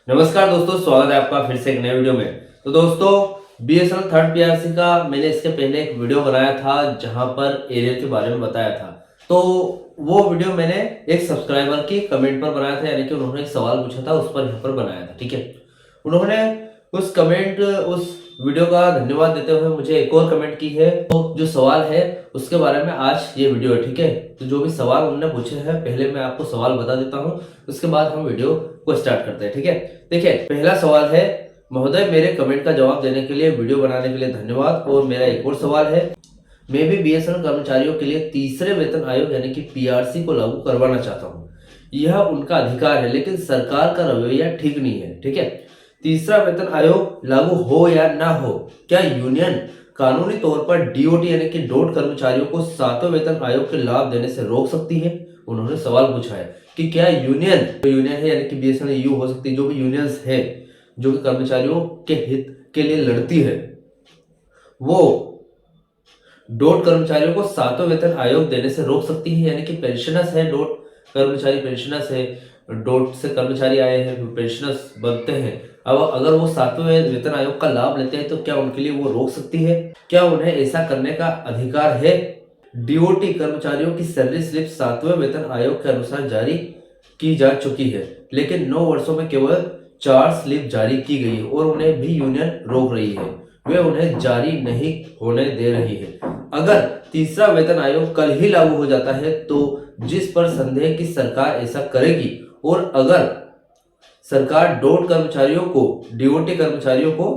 नमस्कार दोस्तों, स्वागत है आपका फिर से एक नए वीडियो में। तो दोस्तों, बीएसएनएल थर्ड पीआरसी का मैंने इसके पहले एक वीडियो बनाया था जहां पर एरियर के बारे में बताया था। तो वो वीडियो मैंने एक सब्सक्राइबर की कमेंट पर बनाया था, यानी कि उन्होंने एक सवाल पूछा था, उस पर यहाँ पर बनाया था। ठीक है, उन्होंने उस वीडियो का धन्यवाद देते हुए मुझे एक और कमेंट की है। तो जो सवाल है उसके बारे में आज ये वीडियो है। ठीक है, तो जो भी सवाल उन्होंने पूछे हैं, पहले मैं आपको सवाल बता देता हूँ, उसके बाद हम वीडियो को स्टार्ट करते हैं। ठीक है, देखिए पहला सवाल है, महोदय मेरे कमेंट का जवाब देने के लिए, वीडियो बनाने के लिए धन्यवाद। और मेरा एक और सवाल है, मैं भी बीएसएनएल कर्मचारियों के लिए तीसरे वेतन आयोग यानी कि पीआरसी को लागू करवाना चाहता हूँ। यह उनका अधिकार है, लेकिन सरकार का रवैया ठीक नहीं है। ठीक है, तीसरा वेतन आयोग लागू हो या ना हो, क्या यूनियन कानूनी तौर पर डीओटी यानी कि डॉट कर्मचारियों को सातवें वेतन आयोग के लाभ देने से रोक सकती है? उन्होंने सवाल पूछा है कि क्या यूनियन है यानी कि बीएसएनएल यू हो सकती है, जो भी यूनियंस है जो कि कर्मचारियों के हित के लिए लड़ती है, वो डॉट कर्मचारियों को सातवें वेतन आयोग देने से रोक सकती है? यानी कि पेंशनर्स है, डॉट कर्मचारी पेंशनर्स है, डॉट से कर्मचारी आए हैं, पेंशनर्स बनते हैं, अब अगर वो सातवें वेतन आयोग का लाभ लेते हैं तो क्या उनके लिए वो रोक सकती है? क्या उन्हें ऐसा करने का अधिकार है? डीओटी कर्मचारियों की सैलरी स्लिप सातवें वेतन आयोग के अनुसार जारी की जा चुकी है, लेकिन 9 वर्षों में केवल 4 स्लिप जारी की गई है और उन्हें भी यूनियन रोक रही है, वे उन्हें जारी नहीं होने दे रही है। अगर तीसरा वेतन आयोग कल ही लागू हो जाता है तो जिस पर संदेह कि सरकार ऐसा करेगी, और अगर सरकार डॉट कर्मचारियों को डीओटी कर्मचारियों को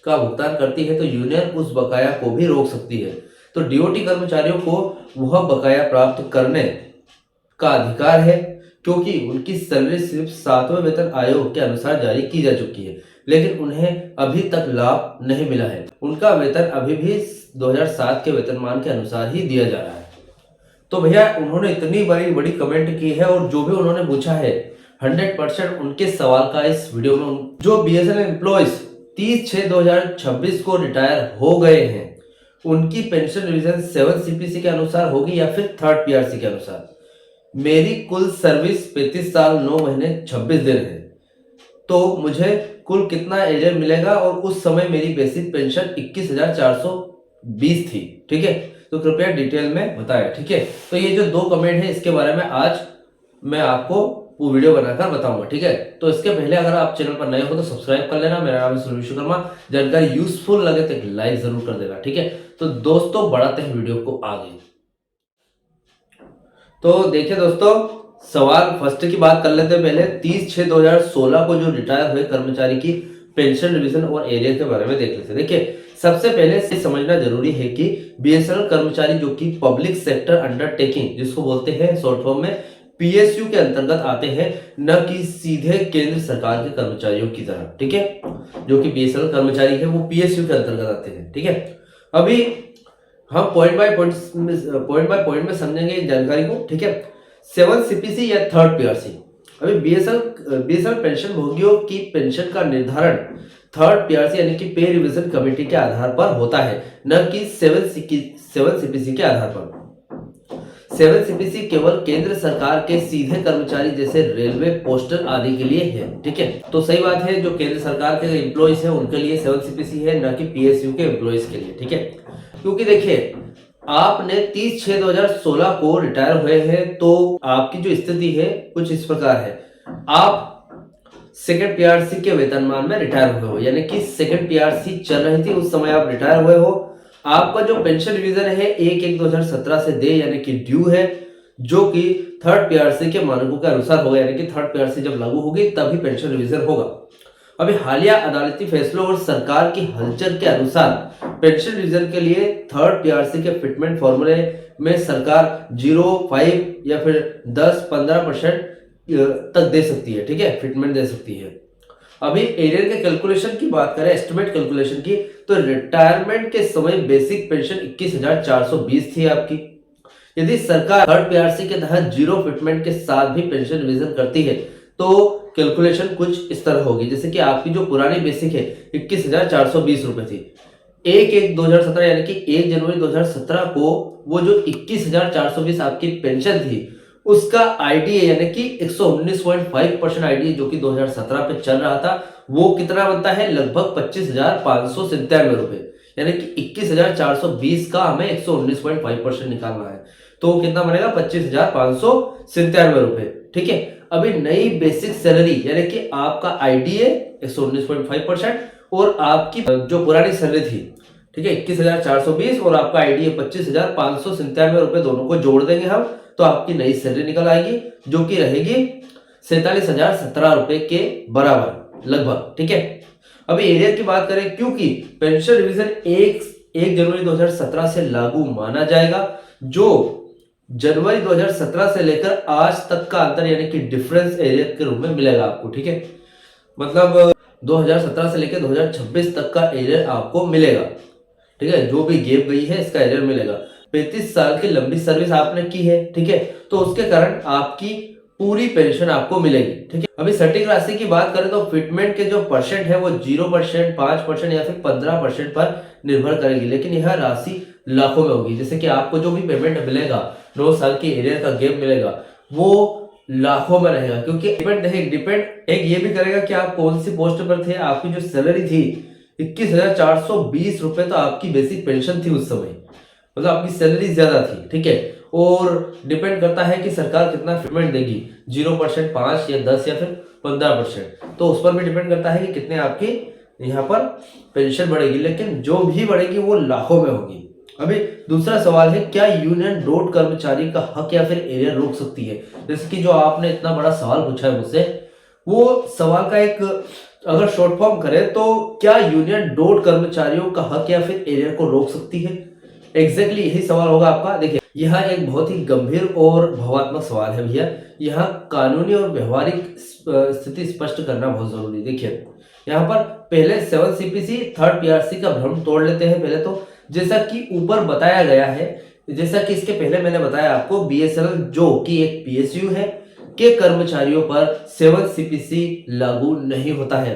का भुगतान करती है तो यूनियन उस बकाया को भी रोक सकती है। तो डीओटी कर्मचारियों को वह बकाया प्राप्त करने का अधिकार है, क्योंकि उनकी सैलरी स्लिप सातवें वेतन आयोग के अनुसार जारी की जा चुकी है, लेकिन उन्हें अभी तक लाभ नहीं मिला है। उनका वेतन अभी भी 2007 के वेतनमान के अनुसार ही दिया जा रहा है। तो भैया उन्होंने इतनी बड़ी कमेंट की है, और जो भी उन्होंने पूछा है 100% उनके सवाल का इस वीडियो में, जो बीएसएनएल एम्प्लॉइज 30/6/2026 को रिटायर हो गए हैं, उनकी पेंशन रिवीजन 7 सीपीसी के अनुसार होगी या फिर थर्ड पीआरसी के अनुसार। मेरी कुल सर्विस 35 साल 9 महीने 26 दिन है, तो मुझे कुल कितना एरियर मिलेगा? और उस समय मेरी बेसिक पेंशन 21,420 थी। ठीक है, तो कृपया डिटेल में बताएं। ठीक है, तो ये जो 2 कमेंट है इसके बारे में आज मैं आपको वो वीडियो बनाकर बताऊंगा। ठीक है, तो इसके पहले अगर आप चैनल पर नए हो तो सब्सक्राइब कर लेना। मेरा नाम है सुनील विश्वकर्मा। जानकारी यूजफुल लगे तो एक लाइक जरूर कर देना। ठीक है, तो दोस्तों बढ़ाते हैं वीडियो को आगे। तो देखिए दोस्तों, सवाल फर्स्ट की बात कर लेते हैं पहले। 30/6/2016 को जो रिटायर हुए कर्मचारी की पेंशन रिवीजन और एरियर के बारे में देख लेते हैं। देखिए सबसे पहले से समझना जरूरी है कि बीएसएनएल कर्मचारी जो कि पब्लिक सेक्टर अंडरटेकिंग जिसको बोलते हैं शॉर्ट फॉर्म में पीएसयू के अंतर्गत आते हैं, न कि सीधे केंद्र सरकार के कर्मचारियों की तरह। ठीक है, जो कि बीएसएनएल कर्मचारी है वो पीएसयू के अंतर्गत आते हैं। ठीक है, अभी हम पॉइंट बाय पॉइंट में समझेंगे जानकारी को। ठीक है, 7 सीपीसी या थर्ड पीआरसी। अभी बीएसएनएल पेंशन भोगियों की पेंशन का निर्धारण थर्ड पीआरसी यानी कि पे रिवीजन कमेटी के आधार पर होता है, न कि 7 सीपीसी के आधार पर। 7 सीपीसी केवल केंद्र सरकार के सीधे कर्मचारी जैसे रेलवे, पोस्टल आदि के लिए है। ठीक है, तो सही बात है, जो केंद्र सरकार के एम्प्लॉइज है उनके लिए 7 सीपीसी है, न कि पीएसयू के एम्प्लॉइज के लिए। ठीक है, क्योंकि देखिए आपने 30/6/2016 को रिटायर हुए हैं, तो आपकी जो स्थिति है कुछ इस प्रकार है। आप सेकंड पीआरसी के वेतनमान में रिटायर हुए हो, यानी कि सेकंड पीआरसी चल रही थी उस समय आप रिटायर हुए हो। आपका जो पेंशन रिवीजन है 1/1/2017 से दे यानी कि ड्यू है, जो कि थर्ड पीआरसी के मानकों के अनुसार होगा, यानी कि थर्ड पीआरसी जब लागू होगी तभी पेंशन रिवीजन होगा। अभी हालिया अदालती फैसलों और सरकार की हलचल के अनुसार पेंशन रिवीजन के लिए थर्ड पीआरसी के फिटमेंट फॉर्मूले में सरकार 0.5 या फिर 10-15% तक दे सकती है। ठीक है, फिटमेंट दे सकती है। अभी एरियर के कैलकुलेशन की बात करें, एस्टिमेट कैलकुलेशन की, तो रिटायरमेंट के समय बेसिक पेंशन 21,420 थी आपकी। यदि सरकार थर्ड पीआरसी के तहत 0 फिटमेंट के साथ भी पेंशन रिवीजन करती है तो कैलकुलेशन कुछ इस तरह होगी, जैसे कि आपकी जो पुरानी बेसिक है 21,420 रुपए थी, 1/1/2017 यानी कि 1 जनवरी 2017 को वो जो 21,420 आपकी पेंशन थी उसका आईडीए यानी कि 119.5% आईडीए जो कि 2017 पे चल रहा था, वो कितना बनता है? लगभग 25,597 रुपए, यानी कि 21,420 का हमें 119.5% निकालना है, तो कितना बनेगा? 25,597 रुपए। ठीक है, अभी नई बेसिक सैलरी यानी कि आपका आईडीए 119.5% और आपकी जो पुरानी सैलरी थी, ठीक है, 21,420 और आपका आईडीए 25,597 रुपए, दोनों को जोड़ देंगे हम, तो आपकी नई सैलरी निकल आएगी जो कि रहेगी 47,017 रुपए के बराबर लगभग। ठीक है, अभी एरियर की बात करें, क्योंकि पेंशन रिवीजन 1 जनवरी 2017 से लागू माना जाएगा, जो जनवरी 2017 से लेकर आज तक का अंतर यानी कि डिफरेंस एरियर के रूप में मिलेगा आपको। ठीक है, मतलब 2017 से लेकर 2026 तक का एरियर आपको मिलेगा। ठीक है, जो भी गैप गई है इसका एरियर मिलेगा। 35 साल की लंबी सर्विस आपने की है, ठीक है, तो उसके कारण आपकी पूरी पेंशन आपको मिलेगी। ठीक है, अभी सटीक राशि की बात करें तो फिटमेंट के जो परसेंट है वो 0%, 5% या फिर 15% पर निर्भर करेगी, लेकिन यह राशि लाखों में होगी। जैसे कि आपको जो भी पेमेंट मिलेगा, 9 साल की एरियर का गैप मिलेगा, वो लाखों में रहेगा, क्योंकि डिपेंड एक ये भी करेगा कि आप कौन सी पोस्ट पर थे। आपकी जो सैलरी थी 21,420 रुपए तो आपकी बेसिक पेंशन थी उस समय, मतलब आपकी सैलरी ज्यादा थी। ठीक है, और डिपेंड करता है कि सरकार कितना पेमेंट देगी, 0%, 5 या 10 या फिर 15%, तो उस पर भी डिपेंड करता है कि कितने आपकी यहाँ पर पेंशन बढ़ेगी, लेकिन जो भी बढ़ेगी वो लाखों में होगी। अभी दूसरा सवाल है, क्या यूनियन रोड कर्मचारी का हक या फिर एरियर रोक सकती है? जैसे कि जो आपने इतना बड़ा सवाल पूछा है मुझसे, वो सवाल का एक अगर शॉर्ट फॉर्म करें तो क्या यूनियन रोड कर्मचारियों का हक या फिर एरियर को रोक सकती है? एग्जैक्टली यही सवाल होगा आपका। देखिए, यह एक बहुत ही गंभीर और भावात्मक सवाल है भैया। यहाँ कानूनी और व्यवहारिक स्थिति स्पष्ट करना बहुत जरूरी है। देखिए, यहाँ पर पहले 7 सीपीसी 3rd पीआरसी का भ्रम तोड़ लेते हैं पहले तो। जैसा कि ऊपर बताया गया है, जैसा कि इसके पहले मैंने बताया आपको, बीएसएनएल जो कि एक पीएसयू है के कर्मचारियों पर 7 सीपीसी लागू नहीं होता है।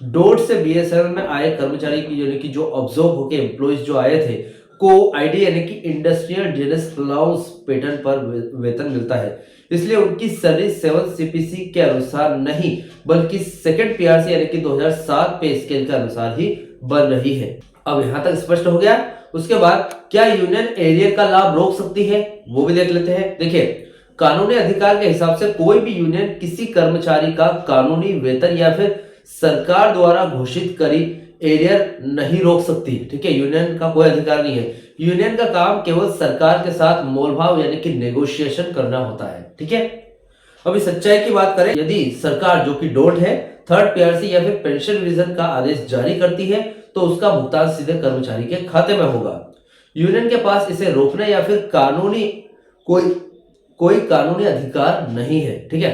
डोट से बीएसएनएल में आए कर्मचारी की यानी कि जो ऑब्जर्व होके एम्प्लॉइज जो आए थे को आईडी यानी कि इंडस्ट्रियल डिरेस अलाउंस पैटर्न पर वेतन मिलता है, इसलिए उनकी सैलरी 7 सीपीसी के अनुसार नहीं बल्कि सेकंड पीआरसी यानी कि 2007 पे स्केल के अनुसार ही बन रही है। अब यहां तक स्पष्ट हो गया। उसके बाद क्या यूनियन एरियर का लाभ रोक सकती है, वो भी देख लेते हैं। देखिए, कानूनी अधिकार के हिसाब से कोई भी यूनियन किसी कर्मचारी का कानूनी वेतन या फिर सरकार द्वारा घोषित करी एरियर नहीं रोक सकती। ठीक है, यूनियन का कोई अधिकार नहीं है। यूनियन का काम केवल सरकार के साथ मोलभाव यानी कि नेगोशिएशन करना होता है। ठीक है, अभी सच्चाई की बात करें, यदि सरकार जो कि डोट है 3rd पीआरसी या फिर पेंशन रिवीजन का आदेश जारी करती है तो उसका भुगतान सीधे कर्मचारी के खाते में होगा। यूनियन के पास इसे रोकने या फिर कोई कानूनी अधिकार नहीं है। ठीक है,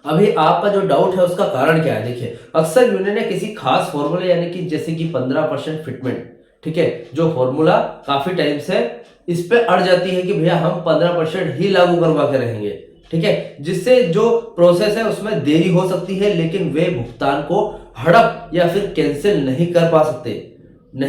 अभी आपका जो डाउट है उसका कारण क्या है? देखिए, अक्सर यूनियन ने किसी खास फॉर्मूले यानी कि जैसे कि 15% फिटमेंट, ठीक है, जो फॉर्मूला काफी टाइम से इस पे अड़ जाती है कि भैया हम 15% ही लागू करवा के रहेंगे। ठीक है, जिससे जो प्रोसेस है उसमें देरी हो सकती है, लेकिन वे भुगतान को हड़प या फिर कैंसिल नहीं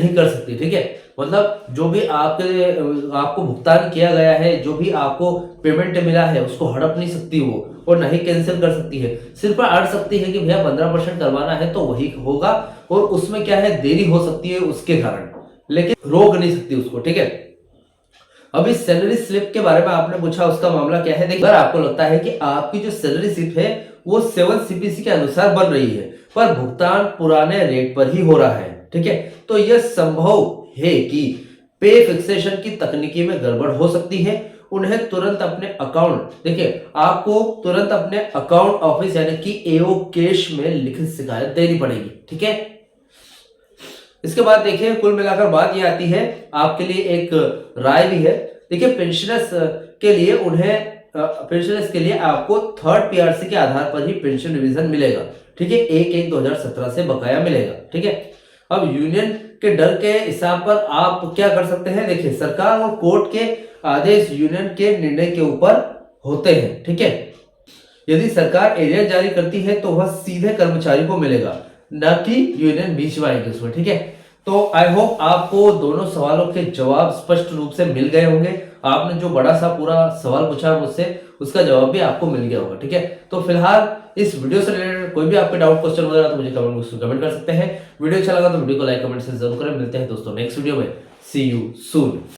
कर सकती। ठीक है, मतलब जो भी आपको भुगतान किया गया है, जो भी आपको पेमेंट मिला है, उसको हड़प नहीं सकती वो, और नहीं कैंसिल कर सकती है। सिर्फ अड़ सकती है कि भैया 15% करवाना है तो वही होगा, और उसमें क्या है, देरी हो सकती है उसके कारण, लेकिन रोक नहीं सकती उसको। ठीक है, अभी सैलरी स्लिप के बारे में आपने पूछा, उसका मामला क्या है? देखिए, अगर आपको लगता है कि आपकी जो सैलरी स्लिप है वो 7 सीपीसी के अनुसार बन रही है पर भुगतान पुराने रेट पर ही हो रहा है, ठीक है, तो यह संभव है कि पे फिक्सेशन की तकनीकी में गड़बड़ हो सकती है। उन्हें तुरंत अपने अकाउंट, देखिए, आपको तुरंत अपने अकाउंट ऑफिस यानी कि एओ कैश में लिखित शिकायत देनी पड़ेगी। ठीक है, इसके बाद देखिए, कुल मिलाकर बात ये आती है, आपके लिए एक राय भी है। देखिए, पेंशनर्स के लिए आपको 3rd पीआरसी के आधार पर ही पेंशन रिवीजन मिलेगा। ठीक है, 1/1/2017 से बकाया मिलेगा। ठीक है, अब यूनियन के डर के हिसाब पर आप क्या कर सकते हैं? देखिए, सरकार और कोर्ट के आदेश यूनियन के निर्णय के ऊपर होते हैं। ठीक है, यदि सरकार एरियर जारी करती है तो वह सीधे कर्मचारी को मिलेगा, न कि यूनियन बीच में आएगी उसमें। ठीक है, तो आई होप आपको दोनों सवालों के जवाब स्पष्ट रूप से मिल गए होंगे। आपने जो बड़ा सा पूरा सवाल पूछा मुझसे उसका जवाब भी आपको मिल गया होगा। ठीक है, तो फिलहाल इस वीडियो से रिलेटेड कोई भी आपके डाउट क्वेश्चन वगैरह तो मुझे कमेंट कर सकते हैं। वीडियो अच्छा लगा तो वीडियो को लाइक कमेंट से जरूर करें। मिलते हैं दोस्तों नेक्स्ट वीडियो में। सी यू सून।